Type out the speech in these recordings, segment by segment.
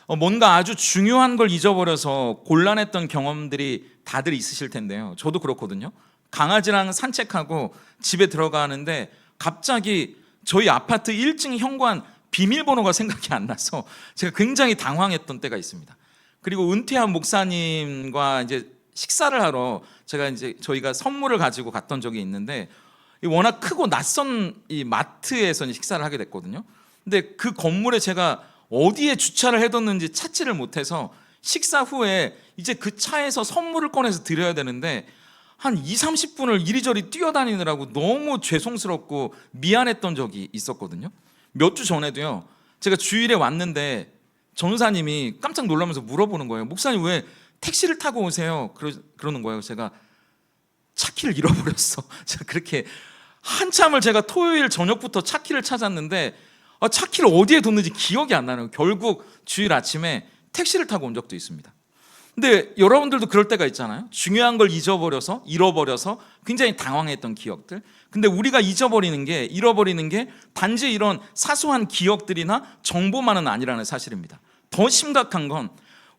뭔가 아주 중요한 걸 잊어버려서 곤란했던 경험들이 다들 있으실 텐데요. 저도 그렇거든요. 강아지랑 산책하고 집에 들어가는데 갑자기 저희 아파트 1층 현관 비밀번호가 생각이 안 나서 제가 굉장히 당황했던 때가 있습니다. 그리고 은퇴한 목사님과 이제 식사를 하러 저희가 선물을 가지고 갔던 적이 있는데, 워낙 크고 낯선 이 마트에서 식사를 하게 됐거든요. 근데 그 건물에 제가 어디에 주차를 해뒀는지 찾지를 못해서 식사 후에 이제 그 차에서 선물을 꺼내서 드려야 되는데 한 20-30분을 이리저리 뛰어다니느라고 너무 죄송스럽고 미안했던 적이 있었거든요. 몇 주 전에도요, 제가 주일에 왔는데 전우사님이 깜짝 놀라면서 물어보는 거예요. 목사님 왜 택시를 타고 오세요? 그러는 거예요. 제가 차 키를 잃어버렸어. 제가 그렇게 한참을 제가 토요일 저녁부터 차 키를 찾았는데 차 키를 어디에 뒀는지 기억이 안 나는 거예요. 결국 주일 아침에 택시를 타고 온 적도 있습니다. 근데 여러분들도 그럴 때가 있잖아요. 중요한 걸 잃어버려서 굉장히 당황했던 기억들. 근데 우리가 잃어버리는 게 단지 이런 사소한 기억들이나 정보만은 아니라는 사실입니다. 더 심각한 건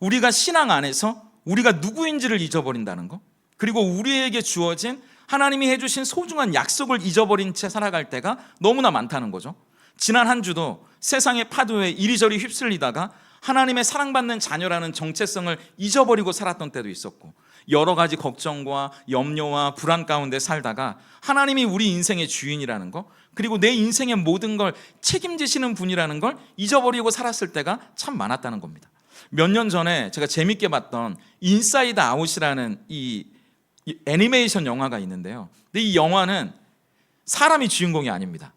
우리가 신앙 안에서 우리가 누구인지를 잊어버린다는 거, 그리고 우리에게 주어진 하나님이 해주신 소중한 약속을 잊어버린 채 살아갈 때가 너무나 많다는 거죠. 지난 한 주도 세상의 파도에 이리저리 휩쓸리다가 하나님의 사랑받는 자녀라는 정체성을 잊어버리고 살았던 때도 있었고, 여러 가지 걱정과 염려와 불안 가운데 살다가 하나님이 우리 인생의 주인이라는 거, 그리고 내 인생의 모든 걸 책임지시는 분이라는 걸 잊어버리고 살았을 때가 참 많았다는 겁니다. 몇 년 전에 제가 재밌게 봤던 인사이드 아웃이라는 이 애니메이션 영화가 있는데요. 근데 이 영화는 사람이 주인공이 아닙니다.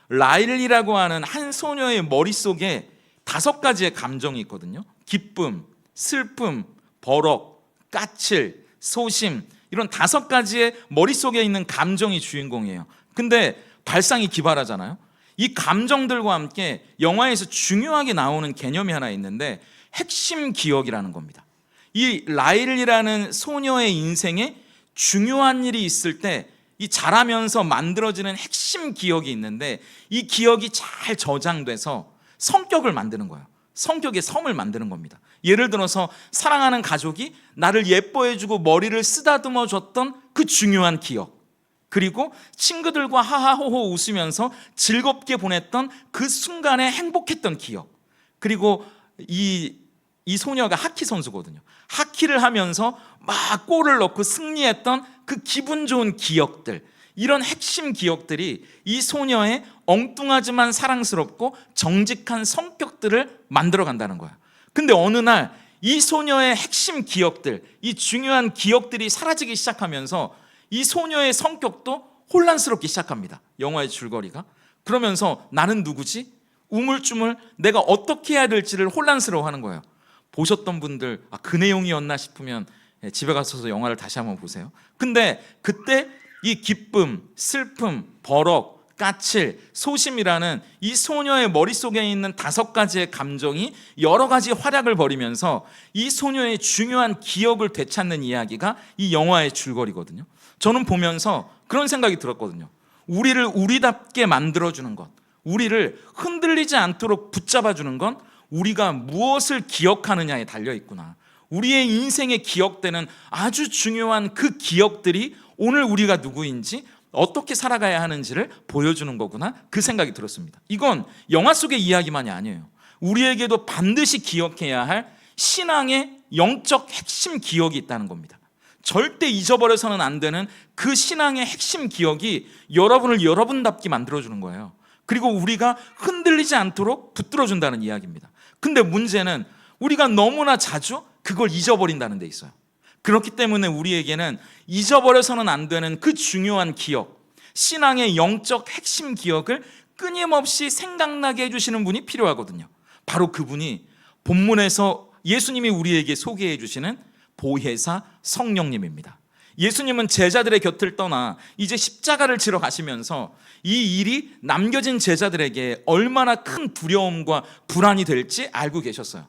라일리라고 하는 한 소녀의 머릿속에 5가지의 감정이 있거든요. 기쁨, 슬픔, 버럭, 까칠, 소심, 이런 5가지의 머릿속에 있는 감정이 주인공이에요. 근데 발상이 기발하잖아요. 이 감정들과 함께 영화에서 중요하게 나오는 개념이 하나 있는데 핵심 기억이라는 겁니다. 이 라일리라는 소녀의 인생에 중요한 일이 있을 때 이 자라면서 만들어지는 핵심 기억이 있는데, 이 기억이 잘 저장돼서 성격을 만드는 거예요. 성격의 섬을 만드는 겁니다. 예를 들어서 사랑하는 가족이 나를 예뻐해주고 머리를 쓰다듬어 줬던 그 중요한 기억, 그리고 친구들과 하하호호 웃으면서 즐겁게 보냈던 그 순간에 행복했던 기억, 그리고 이 소녀가 하키 선수거든요. 하키를 하면서 막 골을 넣고 승리했던 그 기분 좋은 기억들, 이런 핵심 기억들이 이 소녀의 엉뚱하지만 사랑스럽고 정직한 성격들을 만들어 간다는 거야. 근데 어느 날 이 소녀의 핵심 기억들, 이 중요한 기억들이 사라지기 시작하면서 이 소녀의 성격도 혼란스럽기 시작합니다. 영화의 줄거리가. 그러면서 나는 누구지? 우물쭈물 내가 어떻게 해야 될지를 혼란스러워하는 거예요. 보셨던 분들 그 내용이었나 싶으면 집에 가셔서 영화를 다시 한번 보세요. 근데 그때 이 기쁨, 슬픔, 버럭, 까칠, 소심이라는 이 소녀의 머릿속에 있는 5가지의 감정이 여러 가지 활약을 벌이면서 이 소녀의 중요한 기억을 되찾는 이야기가 이 영화의 줄거리거든요. 저는 보면서 그런 생각이 들었거든요. 우리를 우리답게 만들어주는 것, 우리를 흔들리지 않도록 붙잡아주는 건 우리가 무엇을 기억하느냐에 달려있구나. 우리의 인생에 기억되는 아주 중요한 그 기억들이 오늘 우리가 누구인지, 어떻게 살아가야 하는지를 보여주는 거구나, 그 생각이 들었습니다. 이건 영화 속의 이야기만이 아니에요. 우리에게도 반드시 기억해야 할 신앙의 영적 핵심 기억이 있다는 겁니다. 절대 잊어버려서는 안 되는 그 신앙의 핵심 기억이 여러분을 여러분답게 만들어주는 거예요. 그리고 우리가 흔들리지 않도록 붙들어준다는 이야기입니다. 근데 문제는 우리가 너무나 자주 그걸 잊어버린다는 데 있어요. 그렇기 때문에 우리에게는 잊어버려서는 안 되는 그 중요한 기억, 신앙의 영적 핵심 기억을 끊임없이 생각나게 해주시는 분이 필요하거든요. 바로 그분이 본문에서 예수님이 우리에게 소개해 주시는 보혜사 성령님입니다. 예수님은 제자들의 곁을 떠나 이제 십자가를 지러 가시면서 이 일이 남겨진 제자들에게 얼마나 큰 두려움과 불안이 될지 알고 계셨어요.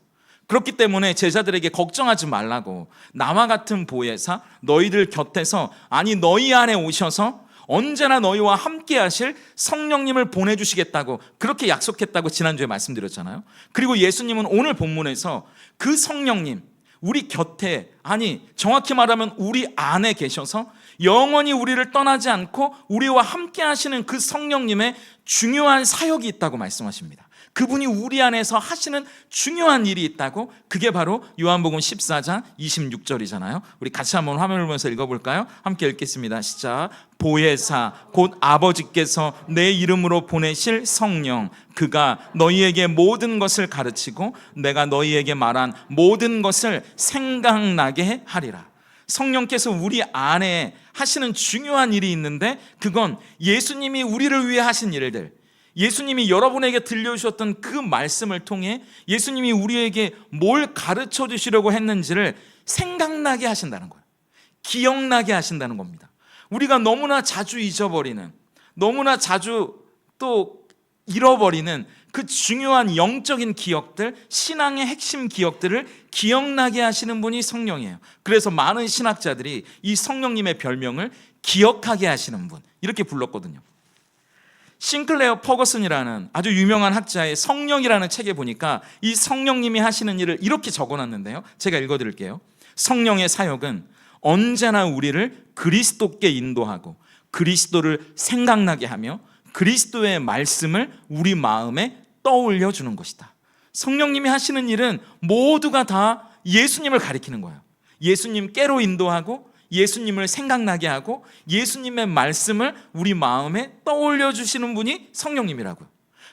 그렇기 때문에 제자들에게 걱정하지 말라고, 나와 같은 보혜사 너희들 곁에서, 아니 너희 안에 오셔서 언제나 너희와 함께 하실 성령님을 보내주시겠다고 그렇게 약속했다고 지난주에 말씀드렸잖아요. 그리고 예수님은 오늘 본문에서 그 성령님, 우리 곁에, 아니 정확히 말하면 우리 안에 계셔서 영원히 우리를 떠나지 않고 우리와 함께 하시는 그 성령님의 중요한 사역이 있다고 말씀하십니다. 그분이 우리 안에서 하시는 중요한 일이 있다고, 그게 바로 요한복음 14장 26절이잖아요. 우리 같이 한번 화면을 보면서 읽어볼까요? 함께 읽겠습니다. 시작. 보혜사 곧 아버지께서 내 이름으로 보내실 성령, 그가 너희에게 모든 것을 가르치고 내가 너희에게 말한 모든 것을 생각나게 하리라. 성령께서 우리 안에 하시는 중요한 일이 있는데, 그건 예수님이 우리를 위해 하신 일들, 예수님이 여러분에게 들려주셨던 그 말씀을 통해 예수님이 우리에게 뭘 가르쳐 주시려고 했는지를 생각나게 하신다는 거예요. 기억나게 하신다는 겁니다. 우리가 너무나 자주 잊어버리는, 너무나 자주 또 잃어버리는 그 중요한 영적인 기억들, 신앙의 핵심 기억들을 기억나게 하시는 분이 성령이에요. 그래서 많은 신학자들이 이 성령님의 별명을 기억하게 하시는 분, 이렇게 불렀거든요. 싱클레어 퍼거슨이라는 아주 유명한 학자의 성령이라는 책에 보니까 이 성령님이 하시는 일을 이렇게 적어놨는데요, 제가 읽어드릴게요. 성령의 사역은 언제나 우리를 그리스도께 인도하고 그리스도를 생각나게 하며 그리스도의 말씀을 우리 마음에 떠올려 주는 것이다. 성령님이 하시는 일은 모두가 다 예수님을 가리키는 거예요. 예수님께로 인도하고 예수님을 생각나게 하고 예수님의 말씀을 우리 마음에 떠올려 주시는 분이 성령님이라고요.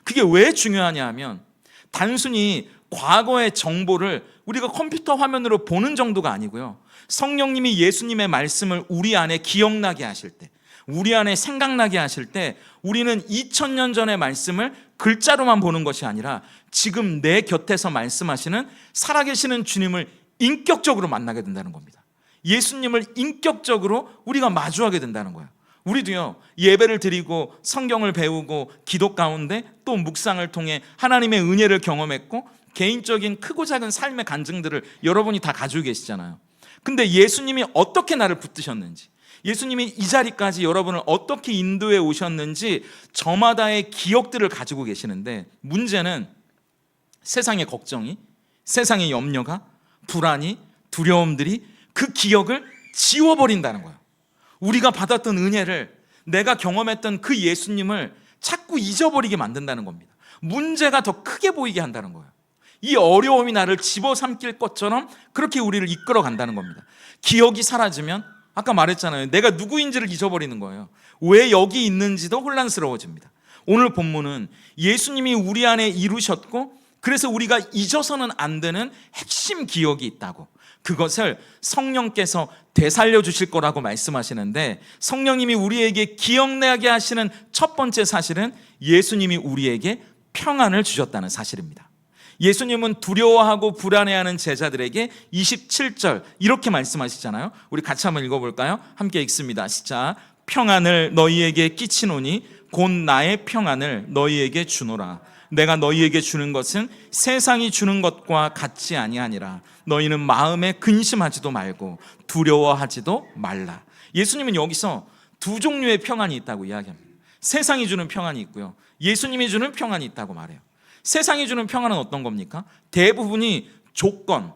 그게 왜 중요하냐 하면, 단순히 과거의 정보를 우리가 컴퓨터 화면으로 보는 정도가 아니고요, 성령님이 예수님의 말씀을 우리 안에 기억나게 하실 때, 우리 안에 생각나게 하실 때, 우리는 2000년 전의 말씀을 글자로만 보는 것이 아니라 지금 내 곁에서 말씀하시는 살아계시는 주님을 인격적으로 만나게 된다는 겁니다. 예수님을 인격적으로 우리가 마주하게 된다는 거예요. 우리도요, 예배를 드리고 성경을 배우고 기도 가운데 또 묵상을 통해 하나님의 은혜를 경험했고 개인적인 크고 작은 삶의 간증들을 여러분이 다 가지고 계시잖아요. 근데 예수님이 어떻게 나를 붙드셨는지, 예수님이 이 자리까지 여러분을 어떻게 인도해 오셨는지 저마다의 기억들을 가지고 계시는데, 문제는 세상의 걱정이, 세상의 염려가, 불안이, 두려움들이 그 기억을 지워버린다는 거예요. 우리가 받았던 은혜를, 내가 경험했던 그 예수님을 자꾸 잊어버리게 만든다는 겁니다. 문제가 더 크게 보이게 한다는 거예요. 이 어려움이 나를 집어삼킬 것처럼 그렇게 우리를 이끌어 간다는 겁니다. 기억이 사라지면, 아까 말했잖아요, 내가 누구인지를 잊어버리는 거예요. 왜 여기 있는지도 혼란스러워집니다. 오늘 본문은 예수님이 우리 안에 이루셨고 그래서 우리가 잊어서는 안 되는 핵심 기억이 있다고, 그것을 성령께서 되살려 주실 거라고 말씀하시는데, 성령님이 우리에게 기억나게 하시는 첫 번째 사실은 예수님이 우리에게 평안을 주셨다는 사실입니다. 예수님은 두려워하고 불안해하는 제자들에게 27절 이렇게 말씀하시잖아요. 우리 같이 한번 읽어볼까요? 함께 읽습니다. 시작. 평안을 너희에게 끼치노니 곧 나의 평안을 너희에게 주노라. 내가 너희에게 주는 것은 세상이 주는 것과 같지 아니하니라. 너희는 마음에 근심하지도 말고 두려워하지도 말라. 예수님은 여기서 두 종류의 평안이 있다고 이야기합니다. 세상이 주는 평안이 있고요, 예수님이 주는 평안이 있다고 말해요. 세상이 주는 평안은 어떤 겁니까? 대부분이 조건,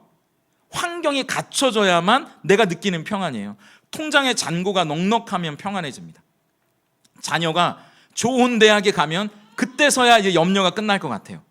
환경이 갖춰져야만 내가 느끼는 평안이에요. 통장에 잔고가 넉넉하면 평안해집니다. 자녀가 좋은 대학에 가면 그때서야 이제 염려가 끝날 것 같아요.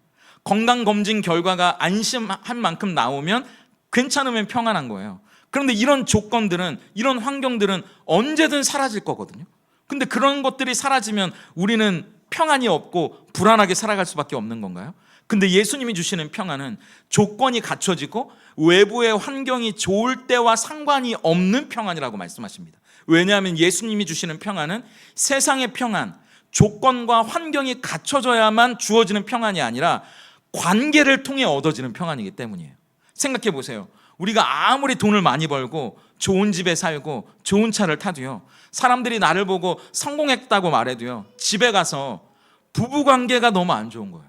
건강검진 결과가 안심한 만큼 나오면 괜찮으면 평안한 거예요. 그런데 이런 조건들은, 이런 환경들은 언제든 사라질 거거든요. 근데 그런 것들이 사라지면 우리는 평안이 없고 불안하게 살아갈 수밖에 없는 건가요? 근데 예수님이 주시는 평안은 조건이 갖춰지고 외부의 환경이 좋을 때와 상관이 없는 평안이라고 말씀하십니다. 왜냐하면 예수님이 주시는 평안은 세상의 평안, 조건과 환경이 갖춰져야만 주어지는 평안이 아니라 관계를 통해 얻어지는 평안이기 때문이에요. 생각해 보세요. 우리가 아무리 돈을 많이 벌고 좋은 집에 살고 좋은 차를 타도요, 사람들이 나를 보고 성공했다고 말해도요, 집에 가서 부부관계가 너무 안 좋은 거예요.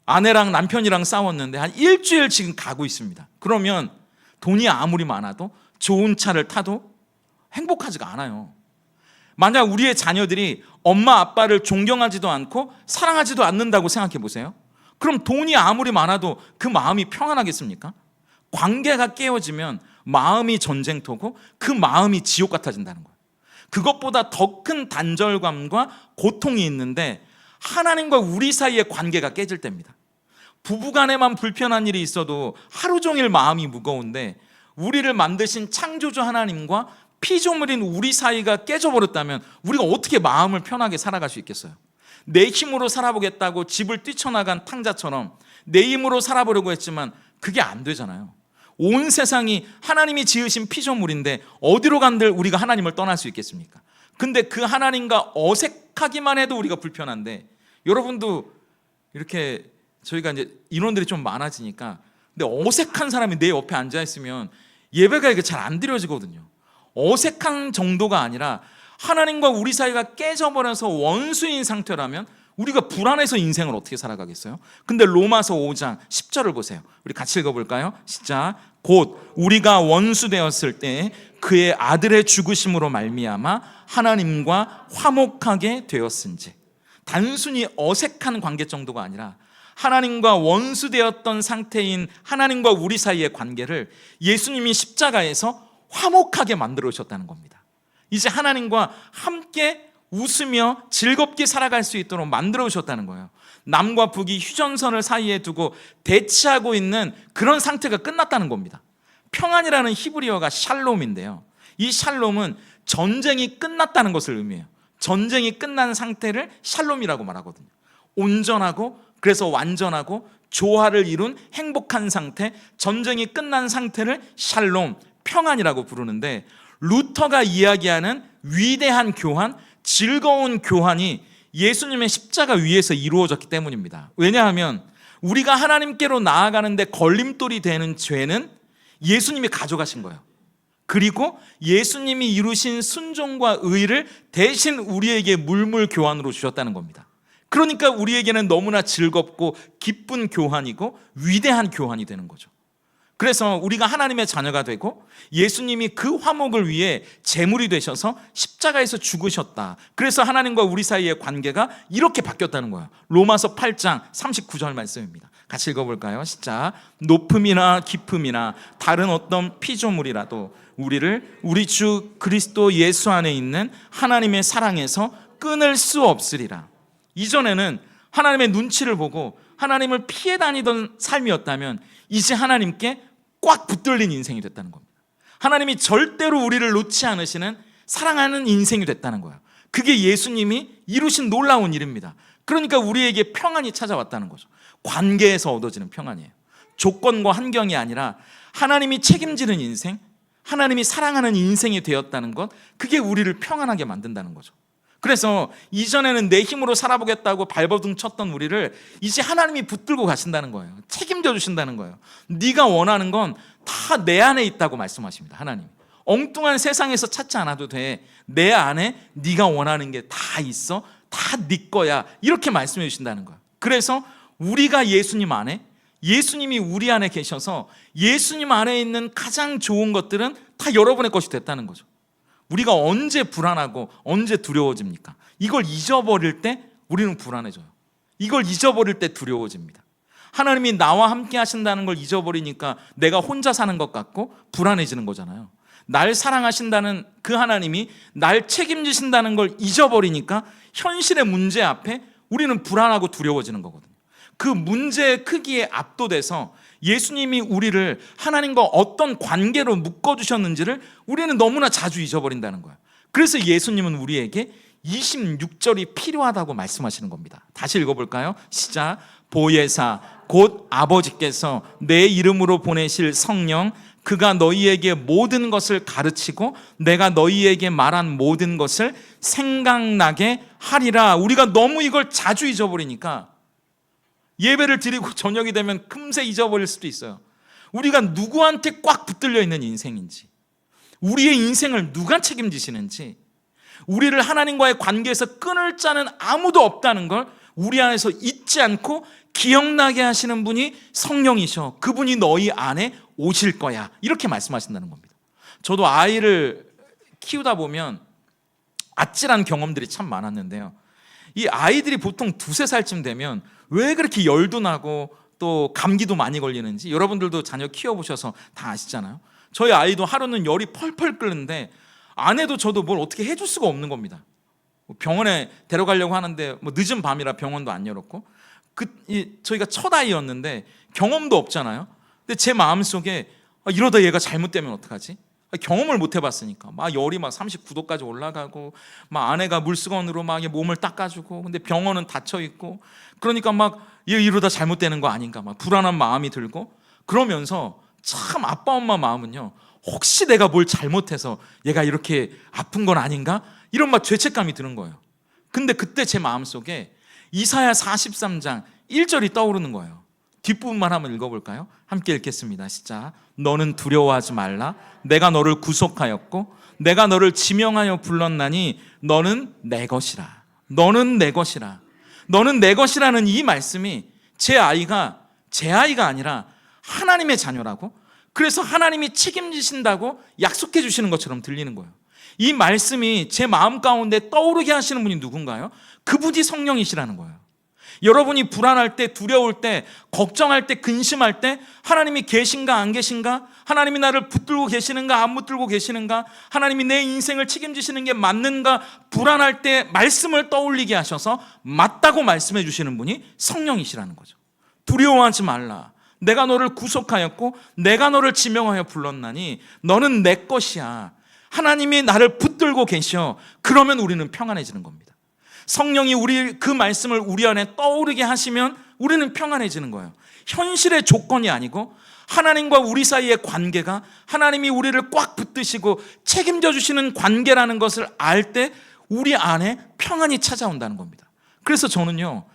아내랑 남편이랑 싸웠는데 한 일주일 지금 가고 있습니다. 그러면 돈이 아무리 많아도 좋은 차를 타도 행복하지가 않아요. 만약 우리의 자녀들이 엄마 아빠를 존경하지도 않고 사랑하지도 않는다고 생각해 보세요. 그럼 돈이 아무리 많아도 그 마음이 평안하겠습니까? 관계가 깨어지면 마음이 전쟁터고 그 마음이 지옥 같아진다는 거예요. 그것보다 더 큰 단절감과 고통이 있는데 하나님과 우리 사이의 관계가 깨질 때입니다. 부부간에만 불편한 일이 있어도 하루 종일 마음이 무거운데 우리를 만드신 창조주 하나님과 피조물인 우리 사이가 깨져버렸다면 우리가 어떻게 마음을 편하게 살아갈 수 있겠어요? 내 힘으로 살아보겠다고 집을 뛰쳐나간 탕자처럼 내 힘으로 살아보려고 했지만 그게 안 되잖아요. 온 세상이 하나님이 지으신 피조물인데 어디로 간들 우리가 하나님을 떠날 수 있겠습니까? 근데 그 하나님과 어색하기만 해도 우리가 불편한데, 여러분도 이렇게 저희가 이제 인원들이 좀 많아지니까 근데 어색한 사람이 내 옆에 앉아 있으면 예배가 이게 잘 안 드려지거든요. 어색한 정도가 아니라 하나님과 우리 사이가 깨져버려서 원수인 상태라면 우리가 불안해서 인생을 어떻게 살아가겠어요? 근데 로마서 5장 10절을 보세요. 우리 같이 읽어볼까요? 시작. 곧 우리가 원수 되었을 때 그의 아들의 죽으심으로 말미암아 하나님과 화목하게 되었은지. 단순히 어색한 관계 정도가 아니라 하나님과 원수 되었던 상태인 하나님과 우리 사이의 관계를 예수님이 십자가에서 화목하게 만들어 주셨다는 겁니다. 이제 하나님과 함께 웃으며 즐겁게 살아갈 수 있도록 만들어 주셨다는 거예요. 남과 북이 휴전선을 사이에 두고 대치하고 있는 그런 상태가 끝났다는 겁니다. 평안이라는 히브리어가 샬롬인데요, 이 샬롬은 전쟁이 끝났다는 것을 의미해요. 전쟁이 끝난 상태를 샬롬이라고 말하거든요. 온전하고, 그래서 완전하고 조화를 이룬 행복한 상태, 전쟁이 끝난 상태를 샬롬, 평안이라고 부르는데, 루터가 이야기하는 위대한 교환, 즐거운 교환이 예수님의 십자가 위에서 이루어졌기 때문입니다. 왜냐하면 우리가 하나님께로 나아가는데 걸림돌이 되는 죄는 예수님이 가져가신 거예요. 그리고 예수님이 이루신 순종과 의를 대신 우리에게 물물 교환으로 주셨다는 겁니다. 그러니까 우리에게는 너무나 즐겁고 기쁜 교환이고 위대한 교환이 되는 거죠. 그래서 우리가 하나님의 자녀가 되고 예수님이 그 화목을 위해 제물이 되셔서 십자가에서 죽으셨다. 그래서 하나님과 우리 사이의 관계가 이렇게 바뀌었다는 거예요. 로마서 8장 39절 말씀입니다. 같이 읽어볼까요? 시작. 높음이나 깊음이나 다른 어떤 피조물이라도 우리를 우리 주 그리스도 예수 안에 있는 하나님의 사랑에서 끊을 수 없으리라. 이전에는 하나님의 눈치를 보고 하나님을 피해 다니던 삶이었다면 이제 하나님께 꽉 붙들린 인생이 됐다는 겁니다. 하나님이 절대로 우리를 놓지 않으시는 사랑하는 인생이 됐다는 거예요. 그게 예수님이 이루신 놀라운 일입니다. 그러니까 우리에게 평안이 찾아왔다는 거죠. 관계에서 얻어지는 평안이에요. 조건과 환경이 아니라 하나님이 책임지는 인생, 하나님이 사랑하는 인생이 되었다는 것, 그게 우리를 평안하게 만든다는 거죠. 그래서 이전에는 내 힘으로 살아보겠다고 발버둥 쳤던 우리를 이제 하나님이 붙들고 가신다는 거예요. 책임져 주신다는 거예요. 네가 원하는 건 다 내 안에 있다고 말씀하십니다. 하나님, 엉뚱한 세상에서 찾지 않아도 돼. 내 안에 네가 원하는 게 다 있어. 다 네 거야. 이렇게 말씀해 주신다는 거예요. 그래서 우리가 예수님 안에, 예수님이 우리 안에 계셔서 예수님 안에 있는 가장 좋은 것들은 다 여러분의 것이 됐다는 거죠. 우리가 언제 불안하고 언제 두려워집니까? 이걸 잊어버릴 때 우리는 불안해져요. 이걸 잊어버릴 때 두려워집니다. 하나님이 나와 함께 하신다는 걸 잊어버리니까 내가 혼자 사는 것 같고 불안해지는 거잖아요. 날 사랑하신다는 그 하나님이 날 책임지신다는 걸 잊어버리니까 현실의 문제 앞에 우리는 불안하고 두려워지는 거거든요. 그 문제의 크기에 압도돼서 예수님이 우리를 하나님과 어떤 관계로 묶어주셨는지를 우리는 너무나 자주 잊어버린다는 거예요. 그래서 예수님은 우리에게 26절이 필요하다고 말씀하시는 겁니다. 다시 읽어볼까요? 시작. 보혜사 곧 아버지께서 내 이름으로 보내실 성령, 그가 너희에게 모든 것을 가르치고 내가 너희에게 말한 모든 것을 생각나게 하리라. 우리가 너무 이걸 자주 잊어버리니까 예배를 드리고 저녁이 되면 금세 잊어버릴 수도 있어요. 우리가 누구한테 꽉 붙들려 있는 인생인지, 우리의 인생을 누가 책임지시는지, 우리를 하나님과의 관계에서 끊을 자는 아무도 없다는 걸 우리 안에서 잊지 않고 기억나게 하시는 분이 성령이셔. 그분이 너희 안에 오실 거야. 이렇게 말씀하신다는 겁니다. 저도 아이를 키우다 보면 아찔한 경험들이 참 많았는데요. 이 아이들이 보통 2-3살쯤 되면 왜 그렇게 열도 나고 또 감기도 많이 걸리는지 여러분들도 자녀 키워보셔서 다 아시잖아요. 저희 아이도 하루는 열이 펄펄 끓는데 아내도 저도 뭘 어떻게 해줄 수가 없는 겁니다. 병원에 데려가려고 하는데 늦은 밤이라 병원도 안 열었고, 저희가 첫 아이였는데 경험도 없잖아요. 근데 제 마음속에 이러다 얘가 잘못되면 어떡하지? 경험을 못 해봤으니까 막 열이 막 39도까지 올라가고, 막 아내가 물수건으로 막 몸을 닦아주고, 근데 병원은 닫혀 있고, 그러니까 막 얘 이러다 잘못되는 거 아닌가 막 불안한 마음이 들고, 그러면서 참 아빠 엄마 마음은요, 혹시 내가 뭘 잘못해서 얘가 이렇게 아픈 건 아닌가? 이런 막 죄책감이 드는 거예요. 근데 그때 제 마음속에 이사야 43장 1절이 떠오르는 거예요. 뒷부분만 한번 읽어볼까요? 함께 읽겠습니다. 시작. 너는 두려워하지 말라. 내가 너를 구속하였고 내가 너를 지명하여 불렀나니 너는 내 것이라. 너는 내 것이라. 너는 내 것이라는 이 말씀이 제 아이가 아니라 하나님의 자녀라고, 그래서 하나님이 책임지신다고 약속해 주시는 것처럼 들리는 거예요. 이 말씀이 제 마음 가운데 떠오르게 하시는 분이 누군가요? 그분이 성령이시라는 거예요. 여러분이 불안할 때, 두려울 때, 걱정할 때, 근심할 때 하나님이 계신가 안 계신가? 하나님이 나를 붙들고 계시는가 안 붙들고 계시는가? 하나님이 내 인생을 책임지시는 게 맞는가? 불안할 때 말씀을 떠올리게 하셔서 맞다고 말씀해 주시는 분이 성령이시라는 거죠. 두려워하지 말라. 내가 너를 구속하였고 내가 너를 지명하여 불렀나니 너는 내 것이야. 하나님이 나를 붙들고 계셔. 그러면 우리는 평안해지는 겁니다. 성령이 그 말씀을 우리 안에 떠오르게 하시면 우리는 평안해지는 거예요. 현실의 조건이 아니고 하나님과 우리 사이의 관계가 하나님이 우리를 꽉 붙드시고 책임져 주시는 관계라는 것을 알 때 우리 안에 평안이 찾아온다는 겁니다. 그래서 저는요,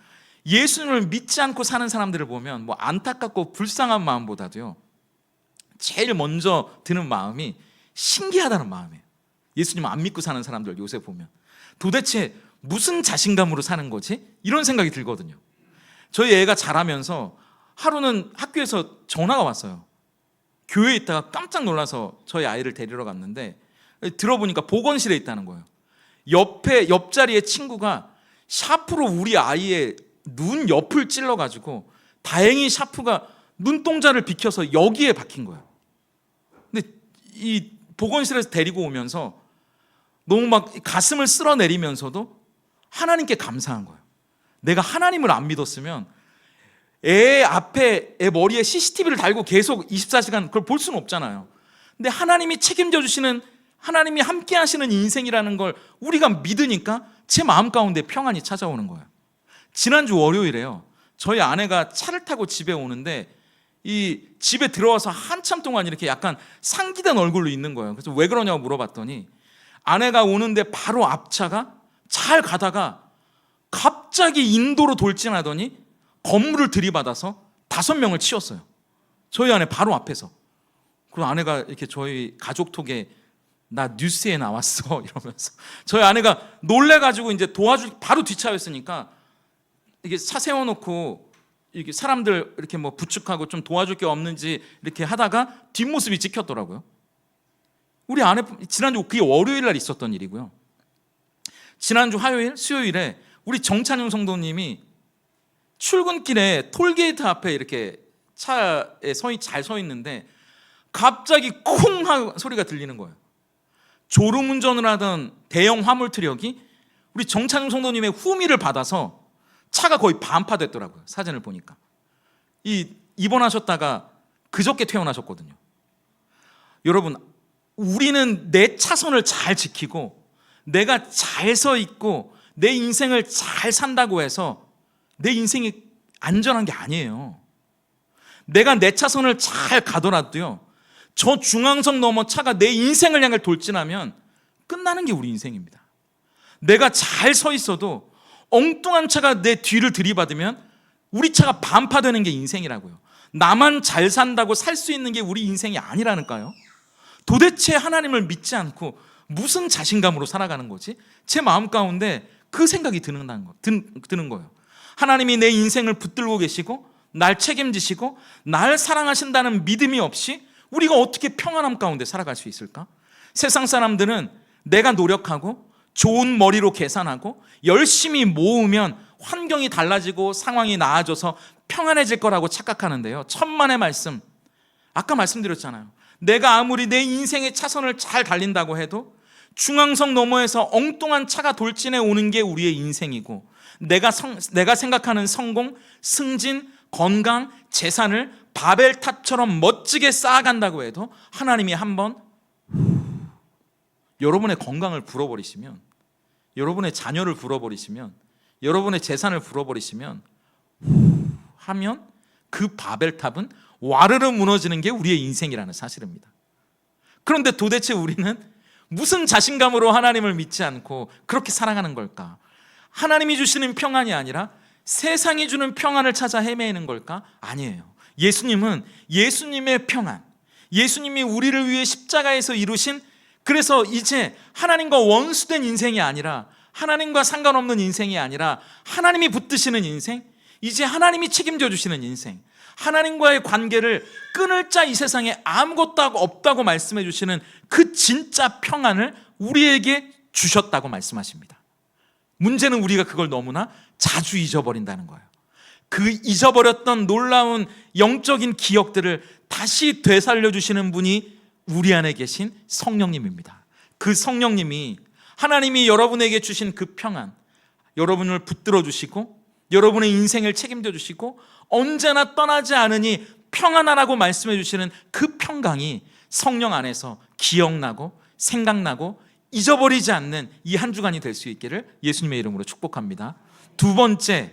예수님을 믿지 않고 사는 사람들을 보면 안타깝고 불쌍한 마음보다도요, 제일 먼저 드는 마음이 신기하다는 마음이에요. 예수님 안 믿고 사는 사람들 요새 보면 도대체 무슨 자신감으로 사는 거지? 이런 생각이 들거든요. 저희 애가 자라면서 하루는 학교에서 전화가 왔어요. 교회에 있다가 깜짝 놀라서 저희 아이를 데리러 갔는데 들어보니까 보건실에 있다는 거예요. 옆자리에 친구가 샤프로 우리 아이의 눈 옆을 찔러가지고 다행히 샤프가 눈동자를 비켜서 여기에 박힌 거예요. 근데 이 보건실에서 데리고 오면서 너무 막 가슴을 쓸어내리면서도 하나님께 감사한 거예요. 내가 하나님을 안 믿었으면 애 앞에 애 머리에 CCTV를 달고 계속 24시간 그걸 볼 수는 없잖아요. 근데 하나님이 책임져 주시는, 하나님이 함께 하시는 인생이라는 걸 우리가 믿으니까 제 마음 가운데 평안이 찾아오는 거예요. 지난주 월요일에요, 저희 아내가 차를 타고 집에 오는데 이 집에 들어와서 한참 동안 이렇게 약간 상기된 얼굴로 있는 거예요. 그래서 왜 그러냐고 물어봤더니 아내가 오는데 바로 앞차가 잘 가다가 갑자기 인도로 돌진하더니 건물을 들이받아서 5명을 치웠어요. 저희 아내 바로 앞에서. 그리고 아내가 이렇게 저희 가족톡에 나 뉴스에 나왔어 이러면서, 저희 아내가 놀래가지고 이제 바로 뒷차였으니까 이게 차 세워놓고 이렇게 사람들 이렇게 부축하고 좀 도와줄 게 없는지 이렇게 하다가 뒷모습이 찍혔더라고요. 우리 아내, 지난주 그게 월요일 날 있었던 일이고요. 지난주 화요일, 수요일에 우리 정찬용 성도님이 출근길에 톨게이트 앞에 이렇게 차에 잘 서 있는데 갑자기 쿵 하고 소리가 들리는 거예요. 졸음운전을 하던 대형 화물 트럭이 우리 정찬용 성도님의 후미를 받아서 차가 거의 반파됐더라고요. 사진을 보니까. 입원하셨다가 그저께 퇴원하셨거든요. 여러분, 우리는 내 차선을 잘 지키고 내가 잘 서 있고 내 인생을 잘 산다고 해서 내 인생이 안전한 게 아니에요. 내가 내 차선을 잘 가더라도요, 저 중앙선 넘어 차가 내 인생을 향해 돌진하면 끝나는 게 우리 인생입니다. 내가 잘 서 있어도 엉뚱한 차가 내 뒤를 들이받으면 우리 차가 반파되는 게 인생이라고요. 나만 잘 산다고 살 수 있는 게 우리 인생이 아니라니까요. 도대체 하나님을 믿지 않고 무슨 자신감으로 살아가는 거지? 제 마음 가운데 그 생각이 드는 거예요. 하나님이 내 인생을 붙들고 계시고 날 책임지시고 날 사랑하신다는 믿음이 없이 우리가 어떻게 평안함 가운데 살아갈 수 있을까? 세상 사람들은 내가 노력하고 좋은 머리로 계산하고 열심히 모으면 환경이 달라지고 상황이 나아져서 평안해질 거라고 착각하는데요. 천만의 말씀, 아까 말씀드렸잖아요. 내가 아무리 내 인생의 차선을 잘 달린다고 해도 중앙선 너머에서 엉뚱한 차가 돌진해 오는 게 우리의 인생이고, 내가 생각하는 성공, 승진, 건강, 재산을 바벨탑처럼 멋지게 쌓아간다고 해도 하나님이 한번 여러분의 건강을 불어버리시면, 여러분의 자녀를 불어버리시면, 여러분의 재산을 불어버리시면 하면 그 바벨탑은 와르르 무너지는 게 우리의 인생이라는 사실입니다. 그런데 도대체 우리는 무슨 자신감으로 하나님을 믿지 않고 그렇게 살아가는 걸까? 하나님이 주시는 평안이 아니라 세상이 주는 평안을 찾아 헤매는 걸까? 아니에요. 예수님은 예수님의 평안, 예수님이 우리를 위해 십자가에서 이루신, 그래서 이제 하나님과 원수된 인생이 아니라, 하나님과 상관없는 인생이 아니라 하나님이 붙드시는 인생, 이제 하나님이 책임져 주시는 인생, 하나님과의 관계를 끊을 자 이 세상에 아무것도 없다고 말씀해 주시는 그 진짜 평안을 우리에게 주셨다고 말씀하십니다. 문제는 우리가 그걸 너무나 자주 잊어버린다는 거예요. 그 잊어버렸던 놀라운 영적인 기억들을 다시 되살려 주시는 분이 우리 안에 계신 성령님입니다. 그 성령님이, 하나님이 여러분에게 주신 그 평안, 여러분을 붙들어 주시고 여러분의 인생을 책임져 주시고 언제나 떠나지 않으니 평안하라고 말씀해 주시는 그 평강이 성령 안에서 기억나고 생각나고 잊어버리지 않는 이 한 주간이 될 수 있기를 예수님의 이름으로 축복합니다. 두 번째,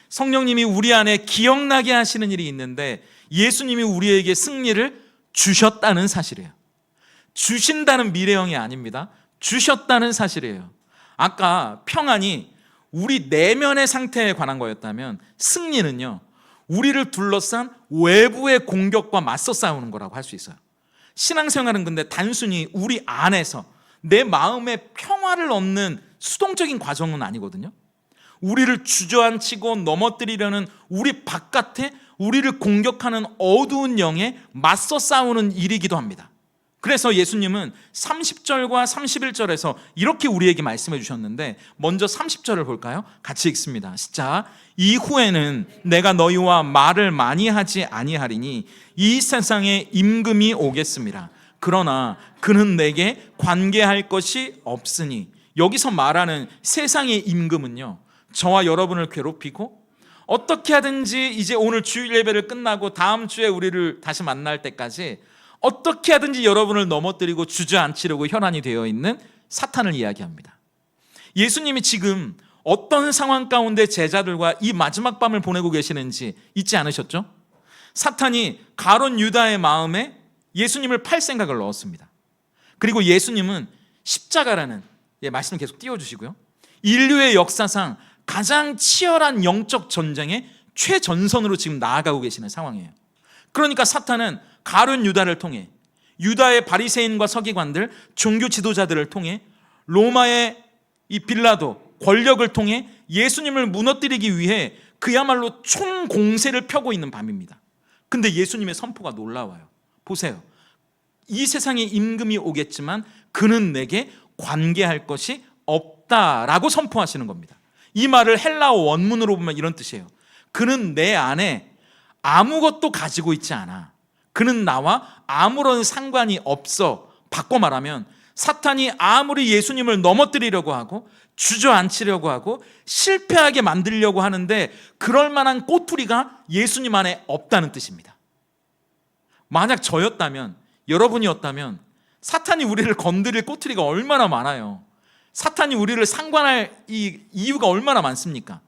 성령님이 우리 안에 기억나게 하시는 일이 있는데, 예수님이 우리에게 승리를 주셨다는 사실이에요. 주신다는 미래형이 아닙니다. 주셨다는 사실이에요. 아까 평안이 우리 내면의 상태에 관한 거였다면, 승리는요, 우리를 둘러싼 외부의 공격과 맞서 싸우는 거라고 할 수 있어요. 신앙생활은 근데 단순히 우리 안에서 내 마음의 평화를 얻는 수동적인 과정은 아니거든요. 우리를 주저앉히고 넘어뜨리려는 우리 바깥에 우리를 공격하는 어두운 영에 맞서 싸우는 일이기도 합니다. 그래서 예수님은 30절과 31절에서 이렇게 우리에게 말씀해 주셨는데, 먼저 30절을 볼까요? 같이 읽습니다. 시작. 이후에는 내가 너희와 말을 많이 하지 아니하리니 이 세상에 임금이 오겠습니다. 그러나 그는 내게 관계할 것이 없으니. 여기서 말하는 세상의 임금은요, 저와 여러분을 괴롭히고 어떻게 하든지 이제 오늘 주일 예배를 끝나고 다음 주에 우리를 다시 만날 때까지 어떻게 하든지 여러분을 넘어뜨리고 주저앉히려고 혈안이 되어 있는 사탄을 이야기합니다. 예수님이 지금 어떤 상황 가운데 제자들과 이 마지막 밤을 보내고 계시는지 잊지 않으셨죠? 사탄이 가룟 유다의 마음에 예수님을 팔 생각을 넣었습니다. 그리고 예수님은 십자가라는, 말씀 계속 띄워주시고요, 인류의 역사상 가장 치열한 영적 전쟁의 최전선으로 지금 나아가고 계시는 상황이에요. 그러니까 사탄은 가룟 유다를 통해, 유다의 바리새인과 서기관들, 종교 지도자들을 통해, 로마의 이 빌라도 권력을 통해 예수님을 무너뜨리기 위해 그야말로 총공세를 펴고 있는 밤입니다. 근데 예수님의 선포가 놀라워요. 보세요. 이 세상에 임금이 오겠지만 그는 내게 관계할 것이 없다라고 선포하시는 겁니다. 이 말을 헬라어 원문으로 보면 이런 뜻이에요. 그는 내 안에 아무것도 가지고 있지 않아. 그는 나와 아무런 상관이 없어. 바꿔 말하면 사탄이 아무리 예수님을 넘어뜨리려고 하고 주저앉히려고 하고 실패하게 만들려고 하는데 그럴 만한 꼬투리가 예수님 안에 없다는 뜻입니다. 만약 저였다면, 여러분이었다면 사탄이 우리를 건드릴 꼬투리가 얼마나 많아요. 사탄이 우리를 상관할 이 이유가 얼마나 많습니까?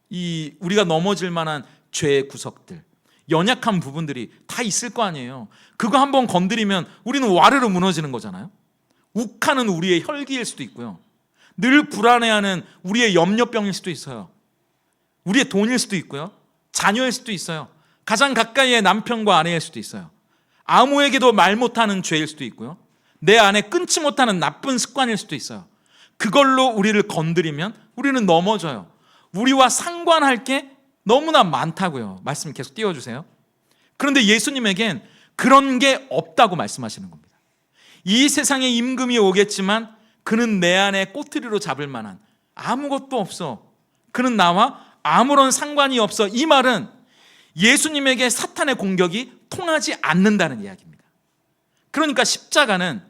이 우리가 넘어질 만한 죄의 구석들, 연약한 부분들이 다 있을 거 아니에요. 그거 한번 건드리면 우리는 와르르 무너지는 거잖아요. 욱하는 우리의 혈기일 수도 있고요, 늘 불안해하는 우리의 염려병일 수도 있어요. 우리의 돈일 수도 있고요, 자녀일 수도 있어요, 가장 가까이의 남편과 아내일 수도 있어요, 아무에게도 말 못하는 죄일 수도 있고요, 내 안에 끊지 못하는 나쁜 습관일 수도 있어요. 그걸로 우리를 건드리면 우리는 넘어져요. 우리와 상관할 게 너무나 많다고요. 말씀 계속 띄워주세요. 그런데 예수님에겐 그런 게 없다고 말씀하시는 겁니다. 이 세상에 임금이 오겠지만 그는 내 안에 꼬투리로 잡을 만한 아무것도 없어. 그는 나와 아무런 상관이 없어. 이 말은 예수님에게 사탄의 공격이 통하지 않는다는 이야기입니다. 그러니까 십자가는,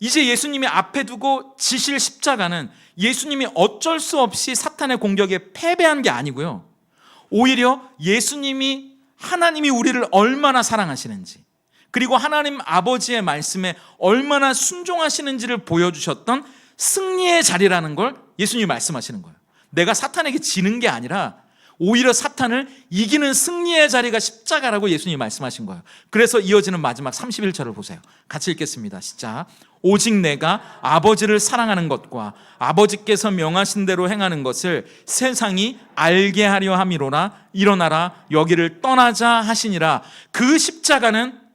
이제 예수님이 앞에 두고 지실 십자가는 예수님이 어쩔 수 없이 사탄의 공격에 패배한 게 아니고요, 오히려 예수님이, 하나님이 우리를 얼마나 사랑하시는지, 그리고 하나님 아버지의 말씀에 얼마나 순종하시는지를 보여주셨던 승리의 자리라는 걸 예수님이 말씀하시는 거예요. 내가 사탄에게 지는 게 아니라 오히려 사탄을 이기는 승리의 자리가 십자가라고 예수님이 말씀하신 거예요. 그래서 이어지는 마지막 31절을 보세요. 같이 읽겠습니다. 시작. 오직 내가 아버지를 사랑하는 것과 아버지께서 명하신 대로 행하는 것을 세상이 알게 하려 함이로라. 일어나라, 여기를 떠나자 하시니라. 그 십자가는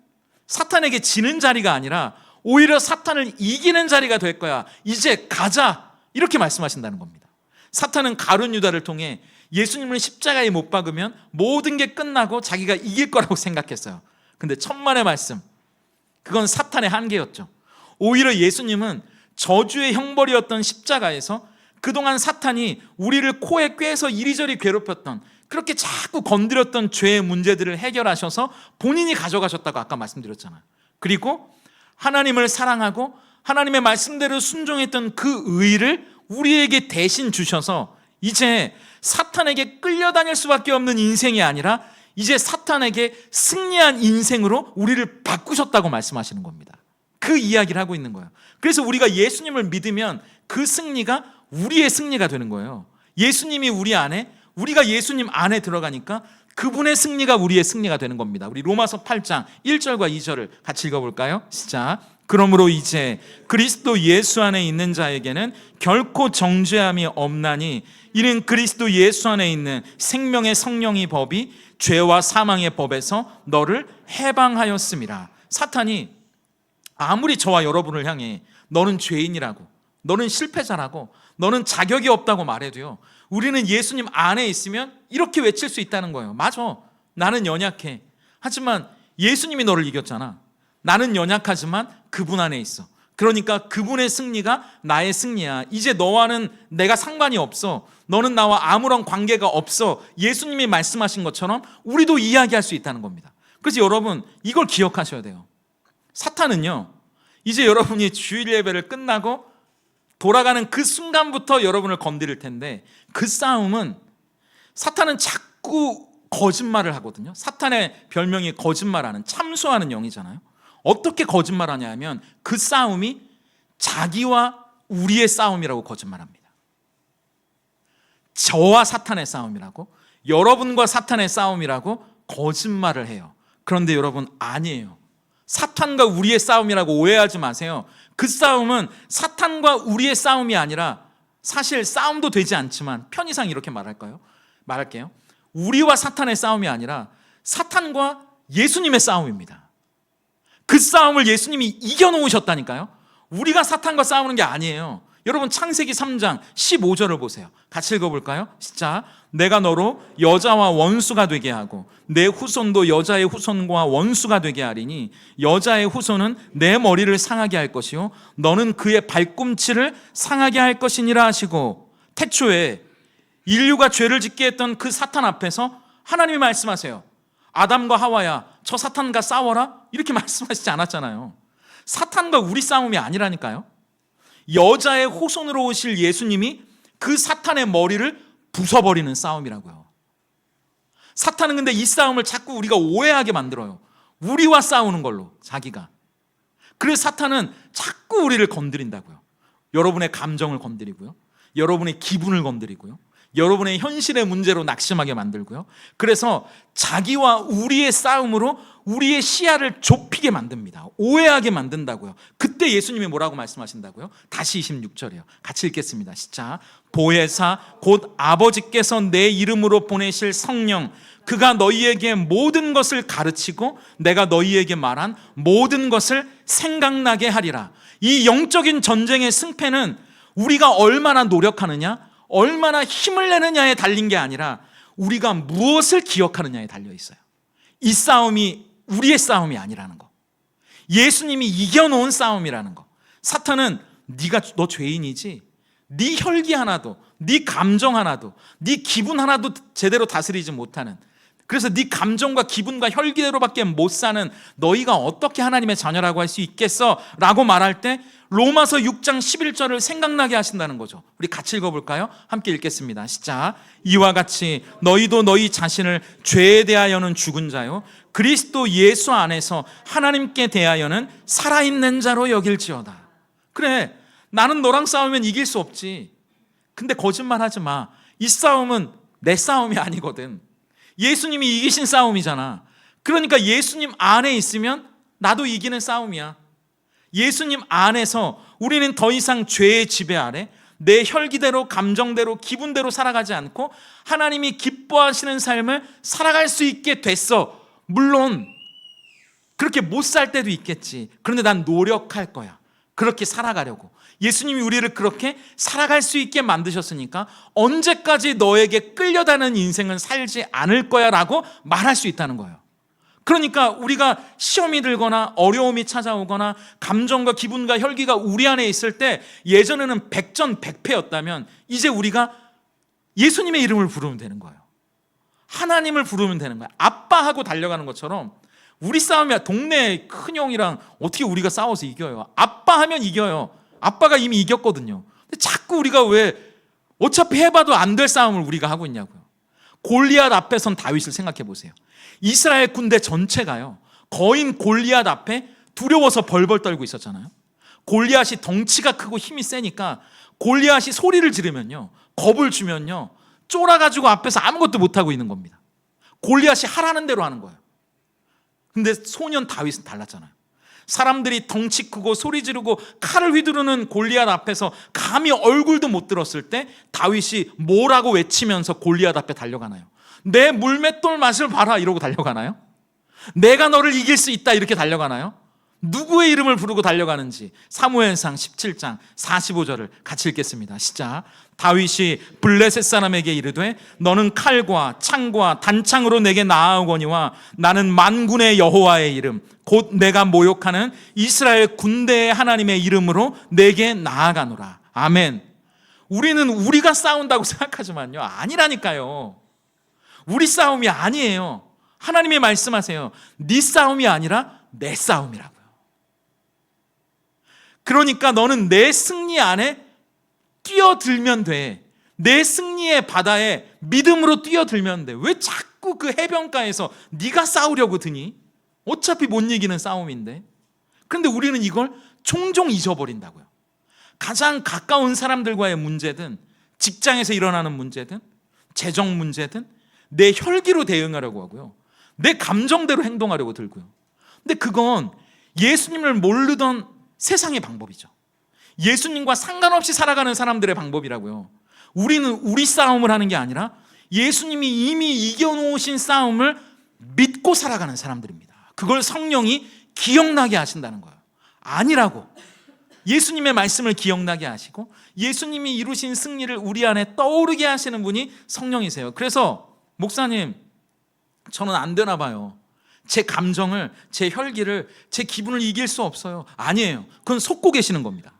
사탄에게 지는 자리가 아니라 오히려 사탄을 이기는 자리가 될 거야. 이제 가자, 이렇게 말씀하신다는 겁니다. 사탄은 가룟 유다를 통해 예수님을 십자가에 못 박으면 모든 게 끝나고 자기가 이길 거라고 생각했어요. 근데 천만의 말씀, 그건 사탄의 한계였죠. 오히려 예수님은 저주의 형벌이었던 십자가에서 그동안 사탄이 우리를 코에 꿰서 이리저리 괴롭혔던, 그렇게 자꾸 건드렸던 죄의 문제들을 해결하셔서 본인이 가져가셨다고 아까 말씀드렸잖아요. 그리고 하나님을 사랑하고 하나님의 말씀대로 순종했던 그 의를 우리에게 대신 주셔서 이제 사탄에게 끌려다닐 수밖에 없는 인생이 아니라 이제 사탄에게 승리한 인생으로 우리를 바꾸셨다고 말씀하시는 겁니다. 그 이야기를 하고 있는 거예요. 그래서 우리가 예수님을 믿으면 그 승리가 우리의 승리가 되는 거예요. 예수님이 우리 안에, 우리가 예수님 안에 들어가니까 그분의 승리가 우리의 승리가 되는 겁니다. 우리 로마서 8장 1절과 2절을 같이 읽어볼까요? 시작. 그러므로 이제 그리스도 예수 안에 있는 자에게는 결코 정죄함이 없나니 이는 그리스도 예수 안에 있는 생명의 성령의 법이 죄와 사망의 법에서 너를 해방하였음이라. 사탄이 아무리 저와 여러분을 향해 너는 죄인이라고, 너는 실패자라고, 너는 자격이 없다고 말해도요, 우리는 예수님 안에 있으면 이렇게 외칠 수 있다는 거예요. 맞아, 나는 연약해. 하지만 예수님이 너를 이겼잖아. 나는 연약하지만 그분 안에 있어. 그러니까 그분의 승리가 나의 승리야. 이제 너와는 내가 상관이 없어. 너는 나와 아무런 관계가 없어. 예수님이 말씀하신 것처럼 우리도 이야기할 수 있다는 겁니다. 그래서 여러분, 이걸 기억하셔야 돼요. 사탄은요, 이제 여러분이 주일 예배를 끝나고 돌아가는 그 순간부터 여러분을 건드릴 텐데, 그 싸움은, 사탄은 자꾸 거짓말을 하거든요. 사탄의 별명이 거짓말하는, 참소하는 영이잖아요. 어떻게 거짓말하냐 하면 그 싸움이 자기와 우리의 싸움이라고 거짓말합니다. 저와 사탄의 싸움이라고, 여러분과 사탄의 싸움이라고 거짓말을 해요. 그런데 여러분, 아니에요. 사탄과 우리의 싸움이라고 오해하지 마세요. 그 싸움은 사탄과 우리의 싸움이 아니라, 사실 싸움도 되지 않지만 편의상 이렇게 말할게요. 우리와 사탄의 싸움이 아니라 사탄과 예수님의 싸움입니다. 그 싸움을 예수님이 이겨놓으셨다니까요. 우리가 사탄과 싸우는 게 아니에요. 여러분, 창세기 3장 15절을 보세요. 같이 읽어볼까요? 시작. 내가 너로 여자와 원수가 되게 하고 내 후손도 여자의 후손과 원수가 되게 하리니 여자의 후손은 내 머리를 상하게 할 것이요 너는 그의 발꿈치를 상하게 할 것이니라 하시고, 태초에 인류가 죄를 짓게 했던 그 사탄 앞에서 하나님이 말씀하세요. 아담과 하와야, 저 사탄과 싸워라, 이렇게 말씀하시지 않았잖아요. 사탄과 우리 싸움이 아니라니까요. 여자의 후손으로 오실 예수님이 그 사탄의 머리를 부숴버리는 싸움이라고요. 사탄은 근데 이 싸움을 자꾸 우리가 오해하게 만들어요. 우리와 싸우는 걸로, 자기가. 그래서 사탄은 자꾸 우리를 건드린다고요. 여러분의 감정을 건드리고요, 여러분의 기분을 건드리고요, 여러분의 현실의 문제로 낙심하게 만들고요. 그래서 자기와 우리의 싸움으로 우리의 시야를 좁히게 만듭니다. 오해하게 만든다고요. 그때 예수님이 뭐라고 말씀하신다고요? 다시 26절이에요. 같이 읽겠습니다. 시작. 보혜사 곧 아버지께서 내 이름으로 보내실 성령, 그가 너희에게 모든 것을 가르치고 내가 너희에게 말한 모든 것을 생각나게 하리라. 이 영적인 전쟁의 승패는 우리가 얼마나 노력하느냐, 얼마나 힘을 내느냐에 달린 게 아니라 우리가 무엇을 기억하느냐에 달려 있어요. 이 싸움이 우리의 싸움이 아니라는 거, 예수님이 이겨놓은 싸움이라는 거. 사탄은 너 죄인이지? 네 혈기 하나도, 네 감정 하나도, 네 기분 하나도 제대로 다스리지 못하는, 그래서 네 감정과 기분과 혈기대로밖에 못 사는 너희가 어떻게 하나님의 자녀라고 할 수 있겠어? 라고 말할 때 로마서 6장 11절을 생각나게 하신다는 거죠. 우리 같이 읽어볼까요? 함께 읽겠습니다. 시작. 이와 같이 너희도 너희 자신을 죄에 대하여는 죽은 자요 그리스도 예수 안에서 하나님께 대하여는 살아있는 자로 여길지어다. 그래, 나는 너랑 싸우면 이길 수 없지. 근데 거짓말하지 마. 이 싸움은 내 싸움이 아니거든. 예수님이 이기신 싸움이잖아. 그러니까 예수님 안에 있으면 나도 이기는 싸움이야. 예수님 안에서 우리는 더 이상 죄의 지배 아래 내 혈기대로, 감정대로, 기분대로 살아가지 않고 하나님이 기뻐하시는 삶을 살아갈 수 있게 됐어. 물론 그렇게 못 살 때도 있겠지. 그런데 난 노력할 거야. 그렇게 살아가려고. 예수님이 우리를 그렇게 살아갈 수 있게 만드셨으니까 언제까지 너에게 끌려다니는 인생은 살지 않을 거야 라고 말할 수 있다는 거예요. 그러니까 우리가 시험이 들거나 어려움이 찾아오거나 감정과 기분과 혈기가 우리 안에 있을 때 예전에는 백전백패였다면 이제 우리가 예수님의 이름을 부르면 되는 거예요. 하나님을 부르면 되는 거예요. 아빠하고 달려가는 것처럼 우리 싸움이야. 동네 큰형이랑 어떻게 우리가 싸워서 이겨요? 아빠 하면 이겨요. 아빠가 이미 이겼거든요. 근데 자꾸 우리가 왜 어차피 해봐도 안 될 싸움을 우리가 하고 있냐고요. 골리앗 앞에 선 다윗을 생각해 보세요. 이스라엘 군대 전체가요, 거인 골리앗 앞에 두려워서 벌벌 떨고 있었잖아요. 골리앗이 덩치가 크고 힘이 세니까 골리앗이 소리를 지르면요, 겁을 주면요, 쫄아가지고 앞에서 아무것도 못하고 있는 겁니다. 골리앗이 하라는 대로 하는 거예요. 근데 소년 다윗은 달랐잖아요. 사람들이 덩치 크고 소리 지르고 칼을 휘두르는 골리앗 앞에서 감히 얼굴도 못 들었을 때 다윗이 뭐라고 외치면서 골리앗 앞에 달려가나요? 내 물맷돌 맛을 봐라 이러고 달려가나요? 내가 너를 이길 수 있다 이렇게 달려가나요? 누구의 이름을 부르고 달려가는지 사무엘상 17장 45절을 같이 읽겠습니다. 시작. 다윗이 블레셋 사람에게 이르되 너는 칼과 창과 단창으로 내게 나아오거니와 나는 만군의 여호와의 이름 곧 내가 모욕하는 이스라엘 군대의 하나님의 이름으로 내게 나아가노라. 아멘. 우리는 우리가 싸운다고 생각하지만요, 아니라니까요. 우리 싸움이 아니에요. 하나님이 말씀하세요. 네 싸움이 아니라 내 싸움이라고요. 그러니까 너는 내 승리 안에 뛰어들면 돼. 내 승리의 바다에 믿음으로 뛰어들면 돼. 왜 자꾸 그 해변가에서 네가 싸우려고 드니? 어차피 못 이기는 싸움인데. 그런데 우리는 이걸 종종 잊어버린다고요. 가장 가까운 사람들과의 문제든 직장에서 일어나는 문제든 재정 문제든 내 혈기로 대응하려고 하고요, 내 감정대로 행동하려고 들고요. 근데 그건 예수님을 모르던 세상의 방법이죠. 예수님과 상관없이 살아가는 사람들의 방법이라고요. 우리는 우리 싸움을 하는 게 아니라 예수님이 이미 이겨놓으신 싸움을 믿고 살아가는 사람들입니다. 그걸 성령이 기억나게 하신다는 거예요. 아니라고. 예수님의 말씀을 기억나게 하시고 예수님이 이루신 승리를 우리 안에 떠오르게 하시는 분이 성령이세요. 그래서 목사님, 저는 안 되나 봐요. 제 감정을, 제 혈기를, 제 기분을 이길 수 없어요. 아니에요. 그건 속고 계시는 겁니다.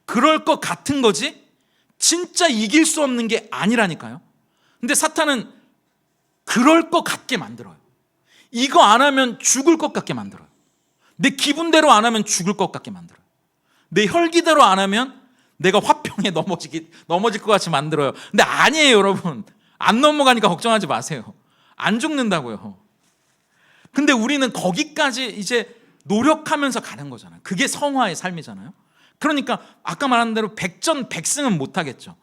그럴 것 같은 거지 진짜 이길 수 없는 게 아니라니까요. 근데 사탄은 그럴 것 같게 만들어요. 이거 안 하면 죽을 것 같게 만들어요. 내 기분대로 안 하면 죽을 것 같게 만들어요. 내 혈기대로 안 하면 내가 화병에 넘어질 것 같이 만들어요. 근데 아니에요, 여러분. 안 넘어가니까 걱정하지 마세요. 안 죽는다고요. 근데 우리는 거기까지 이제 노력하면서 가는 거잖아요. 그게 성화의 삶이잖아요. 그러니까 아까 말한 대로 백전백승은 못하겠죠.